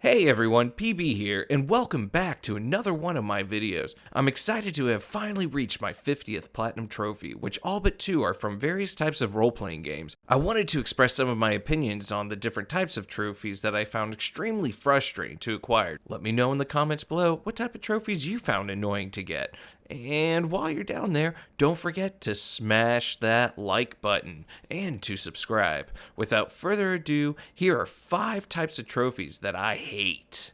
Hey everyone, PB here, and welcome back to another one of my videos. I'm excited to have finally reached my 50th Platinum Trophy, which all but two are from various types of role-playing games. I wanted to express some of my opinions on the different types of trophies that I found extremely frustrating to acquire. Let me know in the comments below what type of trophies you found annoying to get. And while you're down there, don't forget to smash that like button and to subscribe. Without further ado, here are 5 types of trophies that I hate.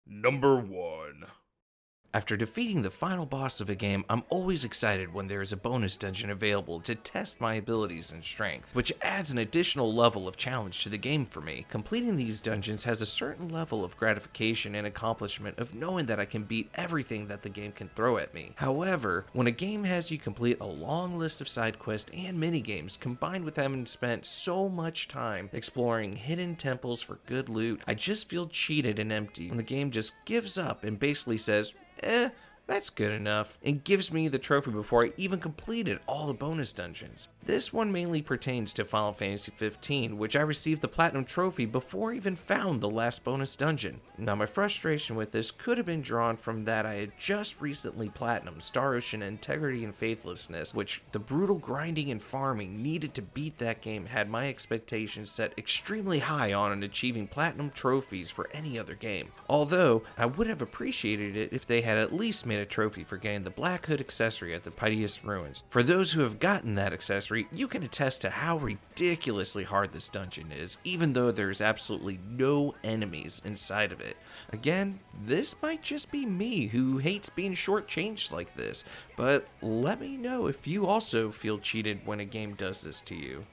Number 1. After defeating the final boss of a game, I'm always excited when there is a bonus dungeon available to test my abilities and strength, which adds an additional level of challenge to the game for me. Completing these dungeons has a certain level of gratification and accomplishment of knowing that I can beat everything that the game can throw at me. However, when a game has you complete a long list of side quests and minigames combined with having spent so much time exploring hidden temples for good loot, I just feel cheated and empty when the game just gives up and basically says, that's good enough, and gives me the trophy before I even completed all the bonus dungeons. This one mainly pertains to Final Fantasy 15, which I received the Platinum Trophy before I even found the last bonus dungeon. Now my frustration with this could have been drawn from that I had just recently Platinum Star Ocean Integrity and Faithlessness, which the brutal grinding and farming needed to beat that game had my expectations set extremely high on achieving Platinum trophies for any other game. Although, I would have appreciated it if they had at least made a trophy for getting the Black Hood accessory at the Piteous Ruins. For those who have gotten that accessory, you can attest to how ridiculously hard this dungeon is, even though there's absolutely no enemies inside of it. Again, this might just be me who hates being shortchanged like this, but let me know if you also feel cheated when a game does this to you.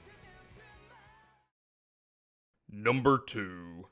Number 2.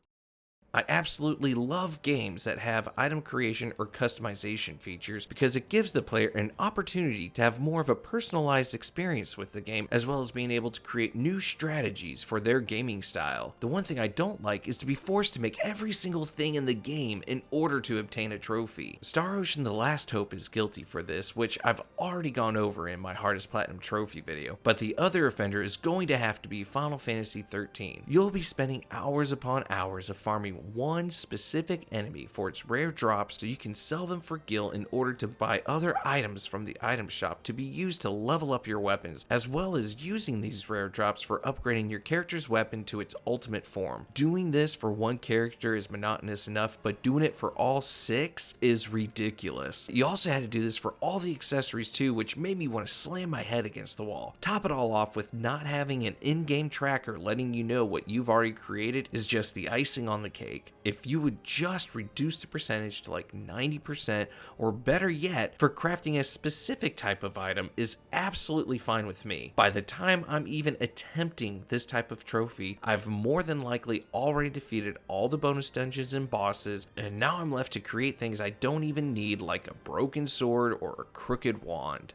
I absolutely love games that have item creation or customization features because it gives the player an opportunity to have more of a personalized experience with the game, as well as being able to create new strategies for their gaming style. The one thing I don't like is to be forced to make every single thing in the game in order to obtain a trophy. Star Ocean The Last Hope is guilty for this, which I've already gone over in my hardest platinum trophy video, but the other offender is going to have to be Final Fantasy 13. You'll be spending hours upon hours of farming one specific enemy for its rare drops so you can sell them for gil in order to buy other items from the item shop to be used to level up your weapons, as well as using these rare drops for upgrading your character's weapon to its ultimate form. Doing this for one character is monotonous enough, but doing it for all 6 is ridiculous. You also had to do this for all the accessories too, which made me want to slam my head against the wall. Top it all off with not having an in-game tracker letting you know what you've already created is just the icing on the cake. If you would just reduce the percentage to like 90%, or better yet, for crafting a specific type of item is absolutely fine with me. By the time I'm even attempting this type of trophy, I've more than likely already defeated all the bonus dungeons and bosses, and now I'm left to create things I don't even need, like a broken sword or a crooked wand.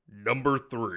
Number 3.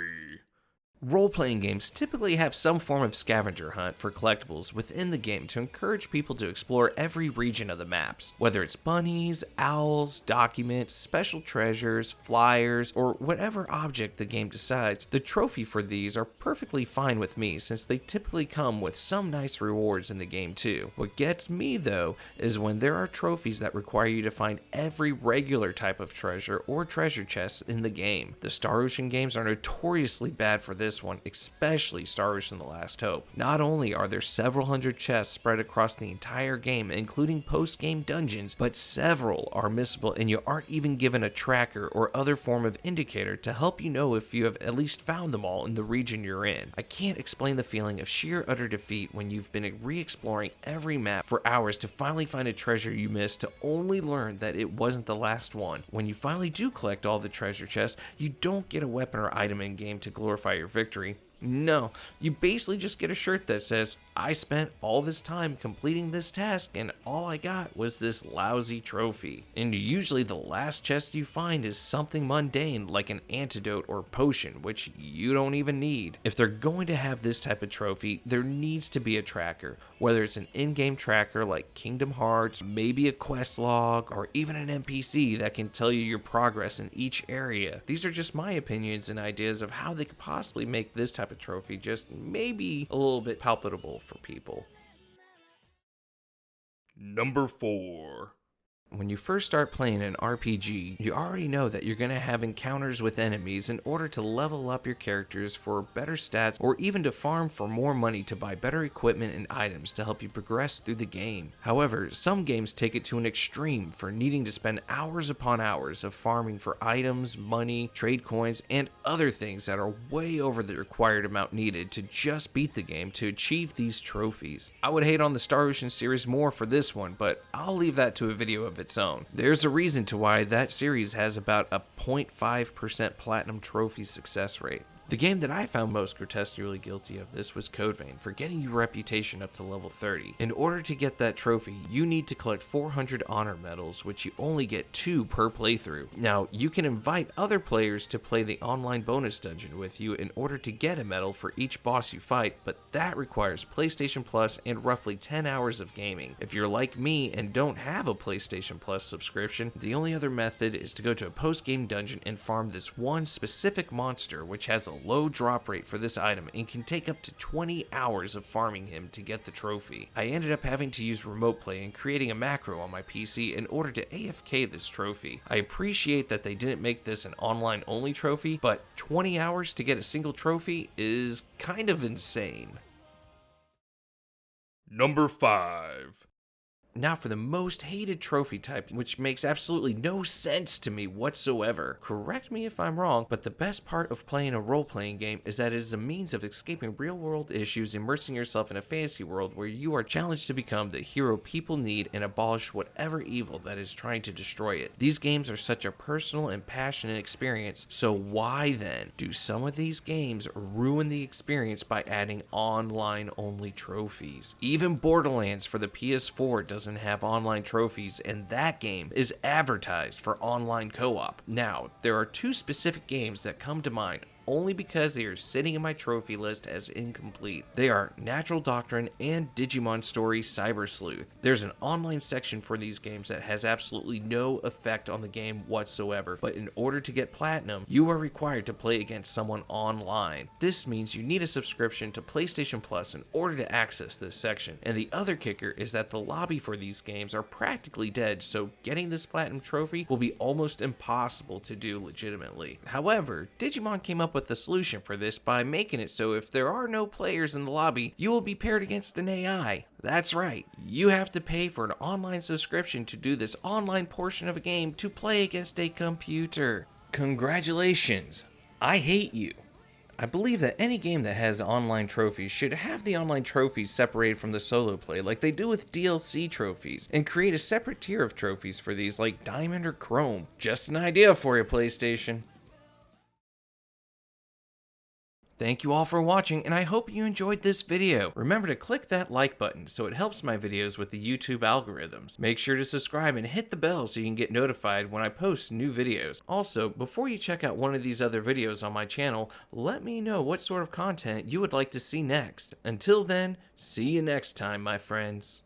Role-playing games typically have some form of scavenger hunt for collectibles within the game to encourage people to explore every region of the maps. Whether it's bunnies, owls, documents, special treasures, flyers, or whatever object the game decides, the trophy for these are perfectly fine with me since they typically come with some nice rewards in the game too. What gets me though is when there are trophies that require you to find every regular type of treasure or treasure chest in the game. The Star Ocean games are notoriously bad for this one, especially Star Ocean The Last Hope. Not only are there several hundred chests spread across the entire game, including post-game dungeons, but several are missable and you aren't even given a tracker or other form of indicator to help you know if you have at least found them all in the region you're in. I can't explain the feeling of sheer utter defeat when you've been re-exploring every map for hours to finally find a treasure you missed to only learn that it wasn't the last one. When you finally do collect all the treasure chests, you don't get a weapon or item in game to glorify your victory. No, you basically just get a shirt that says, I spent all this time completing this task and all I got was this lousy trophy. And usually the last chest you find is something mundane like an antidote or potion, which you don't even need. If they're going to have this type of trophy, there needs to be a tracker, whether it's an in-game tracker like Kingdom Hearts, maybe a quest log, or even an NPC that can tell you your progress in each area. These are just my opinions and ideas of how they could possibly make this type of trophy just maybe a little bit palpable for people. Number 4. When you first start playing an RPG, you already know that you're going to have encounters with enemies in order to level up your characters for better stats or even to farm for more money to buy better equipment and items to help you progress through the game. However, some games take it to an extreme for needing to spend hours upon hours of farming for items, money, trade coins, and other things that are way over the required amount needed to just beat the game to achieve these trophies. I would hate on the Star Ocean series more for this one, but I'll leave that to a video of its own. There's a reason to why that series has about a 0.5% platinum trophy success rate. The game that I found most grotesquely guilty of this was Code Vein for getting your reputation up to level 30. In order to get that trophy, you need to collect 400 honor medals, which you only get 2 per playthrough. Now, you can invite other players to play the online bonus dungeon with you in order to get a medal for each boss you fight, but that requires PlayStation Plus and roughly 10 hours of gaming. If you're like me and don't have a PlayStation Plus subscription, the only other method is to go to a post-game dungeon and farm this one specific monster, which has a low drop rate for this item and can take up to 20 hours of farming him to get the trophy. I ended up having to use remote play and creating a macro on my PC in order to AFK this trophy. I appreciate that they didn't make this an online only trophy, but 20 hours to get a single trophy is kind of insane. Number 5. Now for the most hated trophy type, which makes absolutely no sense to me whatsoever. Correct me if I'm wrong, but the best part of playing a role-playing game is that it is a means of escaping real-world issues, immersing yourself in a fantasy world where you are challenged to become the hero people need and abolish whatever evil that is trying to destroy it. These games are such a personal and passionate experience, so why then do some of these games ruin the experience by adding online-only trophies? Even Borderlands for the PS4 doesn't have online trophies, and that game is advertised for online co-op. Now, there are 2 specific games that come to mind only because they are sitting in my trophy list as incomplete. They are Natural Doctrine and Digimon Story Cyber Sleuth. There's an online section for these games that has absolutely no effect on the game whatsoever, but in order to get platinum, you are required to play against someone online. This means you need a subscription to PlayStation Plus in order to access this section, and the other kicker is that the lobby for these games are practically dead, so getting this platinum trophy will be almost impossible to do legitimately. However, Digimon came up with the solution for this by making it so if there are no players in the lobby, you will be paired against an AI. That's right, you have to pay for an online subscription to do this online portion of a game to play against a computer. Congratulations, I hate you. I believe that any game that has online trophies should have the online trophies separated from the solo play like they do with DLC trophies, and create a separate tier of trophies for these like Diamond or Chrome. Just an idea for you, PlayStation. Thank you all for watching, and I hope you enjoyed this video. Remember to click that like button so it helps my videos with the YouTube algorithms. Make sure to subscribe and hit the bell so you can get notified when I post new videos. Also, before you check out one of these other videos on my channel, let me know what sort of content you would like to see next. Until then, see you next time, my friends.